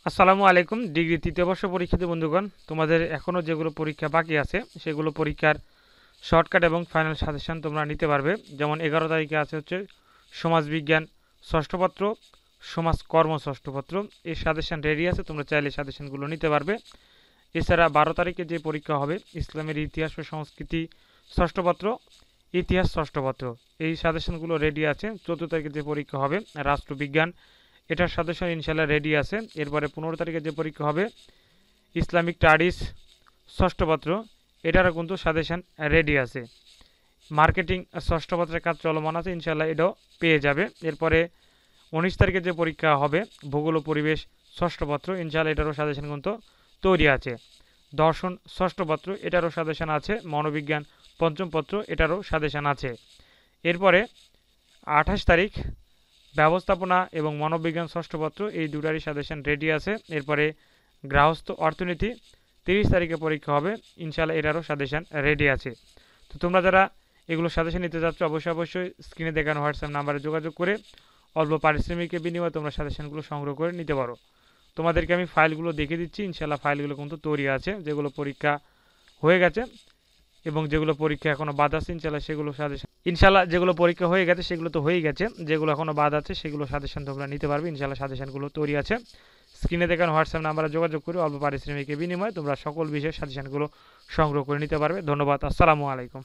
আসসালামু আলাইকুম। ডিগ্রি তৃতীয় বর্ষ পরীক্ষার্থী বন্ধুগণ, তোমাদের এখনও যেগুলো পরীক্ষা বাকি আছে সেগুলো পরীক্ষার শর্টকাট এবং ফাইনাল সাজেশন তোমরা নিতে পারবে। যেমন 11 তারিখে আছে হচ্ছে সমাজবিজ্ঞান ষষ্ঠ পত্র, সমাজকর্ম ষষ্ঠ পত্র। এই সাজেশন রেডি আছে, তোমরা চাইলে সাজেশনগুলো নিতে পারবে। এছাড়া 12 তারিখে যে পরীক্ষা হবে ইসলামের ইতিহাস ও সংস্কৃতি ষষ্ঠ পত্র, ইতিহাস ষষ্ঠ পত্র, এই সাজেশনগুলো রেডি আছে। 14 তারিখে যে পরীক্ষা হবে রাষ্ট্রবিজ্ঞান, এটার সাজেশন ইনশাল্লাহ রেডি আছে। এরপরে 15 তারিখে যে পরীক্ষা হবে ইসলামিক স্টাডিজ ষষ্ঠ পত্র, এটারও কিন্তু সাজেশন রেডি আছে। মার্কেটিং ষষ্ঠ পত্রের কাজ চলমান আছে, ইনশাল্লাহ এটাও পেয়ে যাবে। এরপরে 19 তারিখে যে পরীক্ষা হবে ভূগোল ও পরিবেশ ষষ্ঠ পত্র, ইনশাল্লাহ এটারও সাজেশন কিন্তু তৈরি আছে। দর্শন ষষ্ঠ পত্র, এটারও সাজেশন আছে। মনোবিজ্ঞান পঞ্চম পত্র, এটারও সাজেশন আছে। এরপরে 28 তারিখ ব্যবস্থাপনা এবং মনোবিজ্ঞান ষষ্ঠ পত্র, এই দুটারই সাজেশন রেডি আছে। এরপরে গৃহস্থ অর্থনীতি 30 তারিখে পরীক্ষা হবে, ইনশাল্লাহ এটারও সাজেশন রেডি আছে। তো তোমরা যারা এগুলো সাজেশন নিতে যাচ্ছ অবশ্যই স্ক্রিনে দেখানো হোয়াটসঅ্যাপ নাম্বারে যোগাযোগ করে অল্প পারিশ্রমিকের বিনিময়ে তোমরা সাজেশনগুলো সংগ্রহ করে নিতে পারো। তোমাদেরকে আমি ফাইলগুলো দেখে দিচ্ছি, ইনশাল্লাহ ফাইলগুলো কিন্তু তৈরি আছে। যেগুলো পরীক্ষা হয়ে গেছে এবং যেগুলো পরীক্ষা এখনও বাদ আছে ইনশাল্লাহ সেগুলো সাজেশন, ইনশাল্লাহ যেগুলো পরীক্ষা হয়ে গেছে সেগুলো তো হয়েই গেছে, যেগুলো এখনও বাদ আছে সেগুলো সাজেশন তোমরা নিতে পারবে। ইনশাল্লাহ সাজেশনগুলো তৈরি আছে। স্ক্রিনে দেখানো হোয়াটসঅ্যাপ নাম্বারে যোগাযোগ করে অল্প পারিশ্রমিকের বিনিময়ে তোমরা সকল বিষয়ের সাজেশনগুলো সংগ্রহ করে নিতে পারবে। ধন্যবাদ। আসসালামু আলাইকুম।